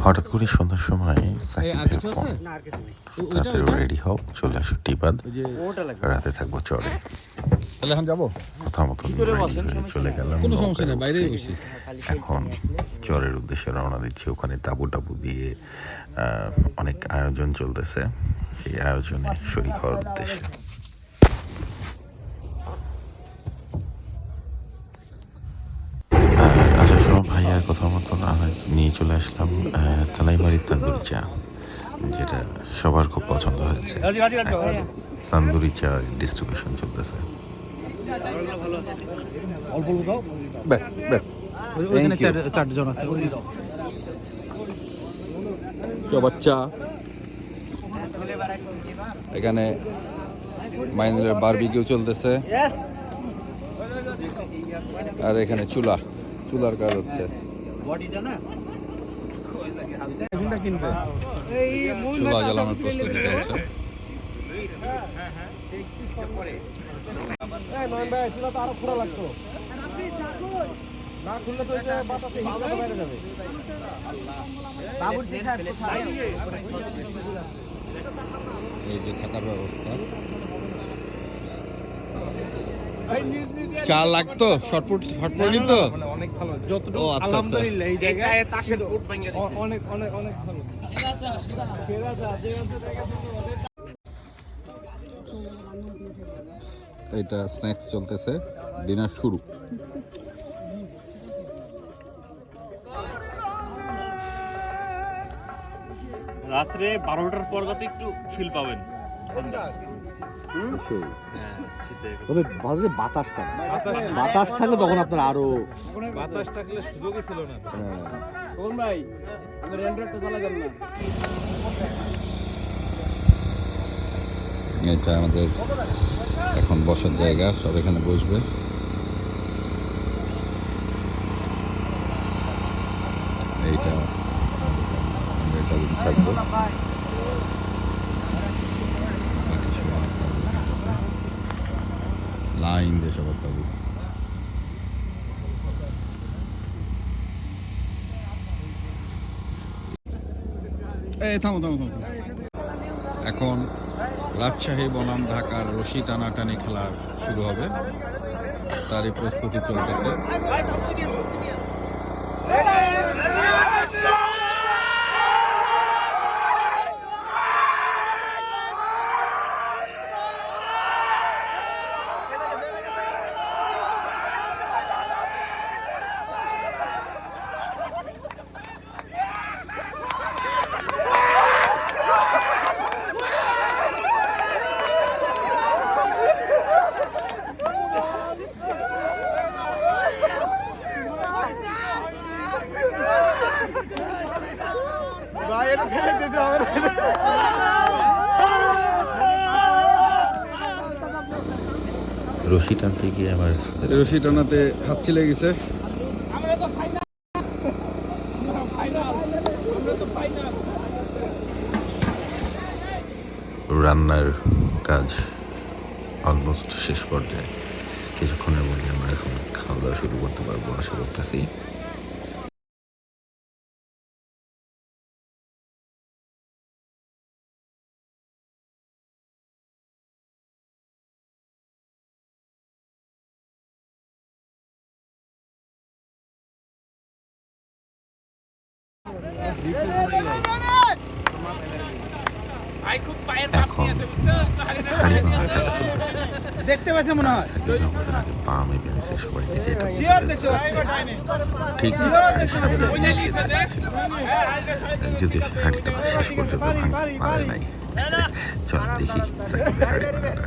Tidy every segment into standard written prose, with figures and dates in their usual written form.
হঠাৎ করে সন্ধ্যার সময় সাকিবের ফোন, তাড়াতাড়ি রেডি হও, চলে আসো টিবাদ, রাতে থাকবো চরে। তাহলে এখন যাবো কথা মতন রেডি হয়ে চলে গেলাম। এখন চরের উদ্দেশ্যে রওনা দিচ্ছি। ওখানে তাবু টাবু দিয়ে অনেক আয়োজন চলতেছে, সেই আয়োজনে শরীক হওয়ার উদ্দেশ্যে। আসার সময় ভাইয়ার কথা মতন নিয়ে চলে আসলাম তালাইমারির তান্দুরি চা, যেটা সবার খুব পছন্দ হয়েছে। তান্দুরি চা ডিস্ট্রিবিউশন চলতেছে। বাচ্চা এখানে মাইনুলের বারবিকিউ চলতেছে, আর এখানে চুলার কাজ হচ্ছে। চুলা জ্বালানোর প্রস্তুতি চলছে। এই যে থাকার ব্যবস্থা, চা লাগতো শর্টপুট তো অনেক ভালো। আলহামদুলিল্লাহ এই জায়গায় তাসের ফুট ভাঙিয়ে দিয়েছে, অনেক অনেক অনেক ভালো। এটা স্ন্যাক্স চলতেছে, ডিনার শুরু। রাত্রে 12টার পর কত একটু ফিল পাবেন। তবে বাতাস থাকলে তখন আপনার আরো বাতাস থাকলে সুযোগই ছিল না। ভাই এটা আমাদের এখন বসার জায়গা, সব এখানে বসবে। এইটা আমরা এটা থাকবো। লাইন দিয়ে সবার তাবু। এখন রাজশাহী বনাম ঢাকার রশি টানাটানি খেলা শুরু হবে, তারই প্রস্তুতি চলতেছে। রশি টানতে গিয়ে আমার রশি টানাতে হাত ছিলে গেছে। রান্নার কাজ অলমোস্ট শেষ পর্যায়ে, কিছুক্ষণের মধ্যে আমরা এখন খাওয়া দাওয়া শুরু করতে পারবো আশা করতেছি। এখন হাড়ি ভাঙা খেলা চলতেছে। সাকিব আগে পা মেপেছে, সবাই দেখে এটা বুঝে ফেলছে। ঠিক হাড়ির সামনে নিয়ে এসে দাঁড়িয়েছিল, যদিও সে হাড়িটা শেষ পর্যন্ত ভাঙতে পারে নাই। চল দেখি সাকিবের হাড়ি ভাঙাটা।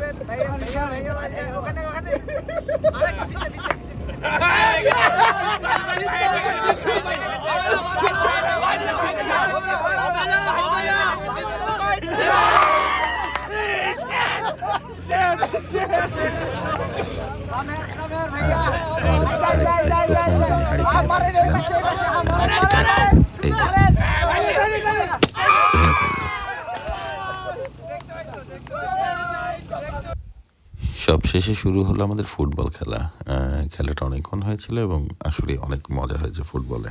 আমাদের প্রথম যিনি হাড়ি ভেঙে ফেলেছিলেন সেটা এখন এই যে ভেঙে ফেলল। সব শেষে শুরু হলো আমাদের ফুটবল খেলা। খেলাটা অনেকক্ষণ হয়েছিল এবং আসলে অনেক মজা হয়েছে ফুটবলে।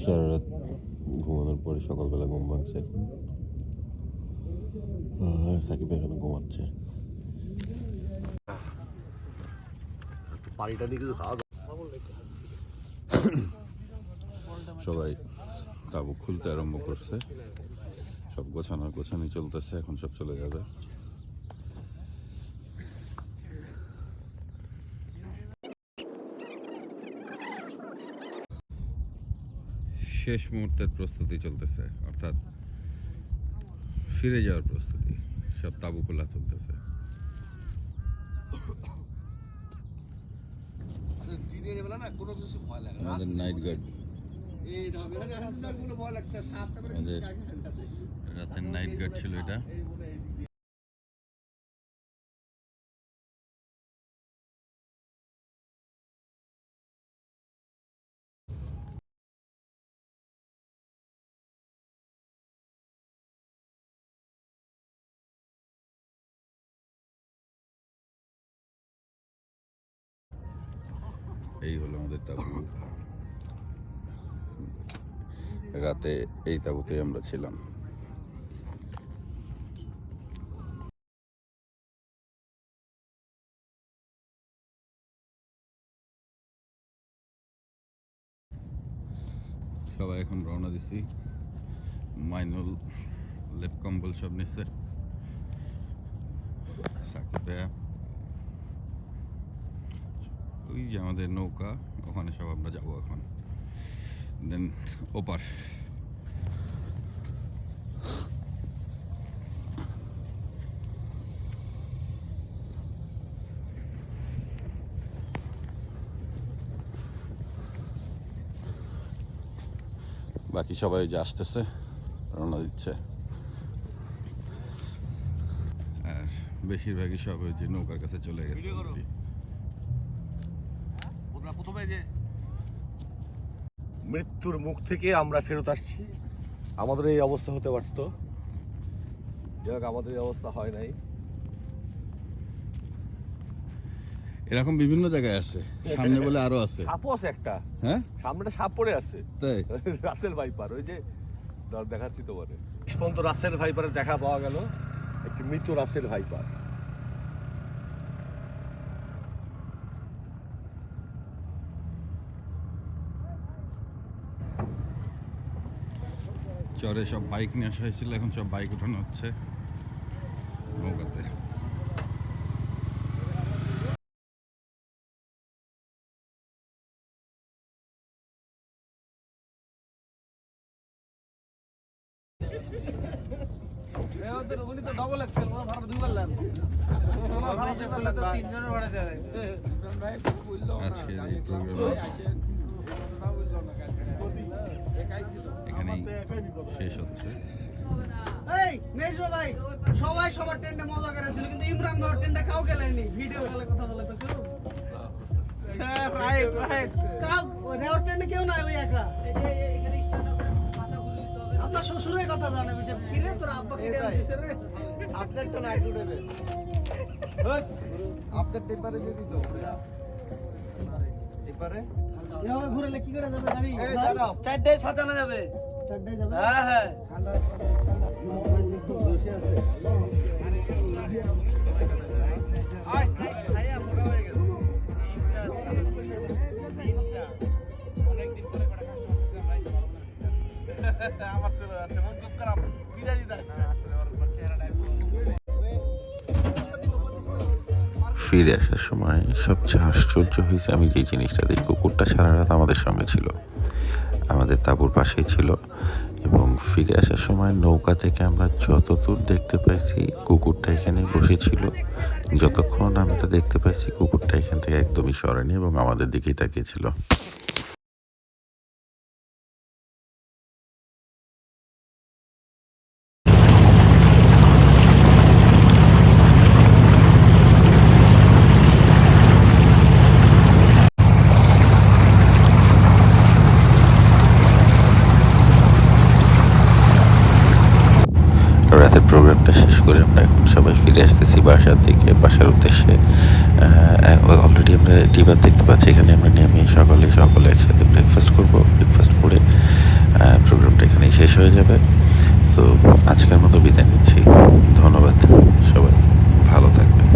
সারা রাত ঘুমানোর পরে সকালবেলা ঘুম ভাঙছে, সাকিব এখানে ঘুমাচ্ছে। সবাই তাবু খুলতে আরম্ভ করছে, সব গোছানি চলতেছে, এখন সব চলে যাবে। শেষ মুহূর্তের প্রস্তুতি চলতেছে, অর্থাৎ ফিরে যাওয়ার প্রস্তুতি, সব তাবু খোলা চলতেছে। আমাদের নাইট গার্ড, আমাদের রাতের নাইট গার্ড ছিল এটা। এই হলো আমাদের তাবু। রাতে এই তাবুতে আমরা ছিলাম। সবাই এখন রওনা দিছি। মাইনুল লেপ কম্বল সব নিচ্ছে, সাকিব ভাইয়া, ওই যে আমাদের নৌকা, ওখানে সব আমরা যাবো এখন। দেন ওপার। বাকি সবাই যে আসতেছে, রওনা দিচ্ছে, আর বেশিরভাগই সব ওই যে নৌকার কাছে চলে গেছে। প্রথমে যে মৃত্যুর মুখ থেকে আমরা ফেরত আসছি, আমাদের এই অবস্থা হতে পারত, যাক আমাদের এই অবস্থা হয় নাই। এরকম বিভিন্ন জায়গায় আছে, সামনে বলে আরো আছে। সাপও আছে একটা, হ্যাঁ সামনে সাপ পড়ে আছে, তাই রাসেল ভাইপার, ওই যে দেখাচ্ছি তোমারে। শেষ পর্যন্ত রাসেল ভাইপারের দেখা পাওয়া গেল, একটি মৃত রাসেল ভাইপার। চরে সব বাইক নিয়ে আসা হয়েছিল, এখন সব বাইক উঠানো হচ্ছে নৌকাতে। উনি তো ডবল এক্সেল, ভাড়া দুইবার নেন। আজকে এই প্রোগ্রাম এখানেই শেষ হচ্ছে। এই মেজবা ভাই, সবাই সবার টেন্ডে মজা করেছিল, কিন্তু ইমরান ভাই টেন্ডে কাউ গেলেনি, ভিডিও কলে কথা বলে তো কেউ। হ্যাঁ রাইট রাইট, কাউ ওর টেন্ডে কেউ নাই, ওই একা। আপনার শ্বশুরের কথা জানে, বুঝে কি রে তোর আব্বা কি ড্যান্স দিছে রে? আপডেট তো নাই টুডে রে, আপডেট পেপারে যদি তো পেপারে এভাবে ঘুরলে কি করে যাবে গাড়ি? চারটায় সাজানো যাবে, চারটায় যাবে। হ্যাঁ হ্যাঁ বসে আছে। ফিরে আসার সময় সবচেয়ে আশ্চর্য হয়েছে আমি যে জিনিসটা দেখি, কুকুরটা সারা রাত আমাদের সঙ্গে ছিল, আমাদের তাঁবুর পাশেই ছিল, এবং ফিরে আসার সময় নৌকা থেকে আমরা যতদূর দেখতে পাইছি কুকুরটা এখানেই বসেছিল। যতক্ষণ আমি তো দেখতে পাইছি কুকুরটা এখান থেকে একদমই সরেনি এবং আমাদের দিকেই তাকিয়েছিল। রাতের প্রোগ্রামটা শেষ করে আমরা এখন সবাই ফিরে আসতেছি বাসার দিকে, বাসার উদ্দেশ্যে। অলরেডি আমরা ডিম এবার দেখতে পাচ্ছি এখানে আমরা নেমে সকলে একসাথে ব্রেকফাস্ট করব। ব্রেকফাস্ট করে প্রোগ্রামটা এখানেই শেষ হয়ে যাবে। সো আজকের মতো বিদায় নিচ্ছি। ধন্যবাদ, সবাই ভালো থাকবেন।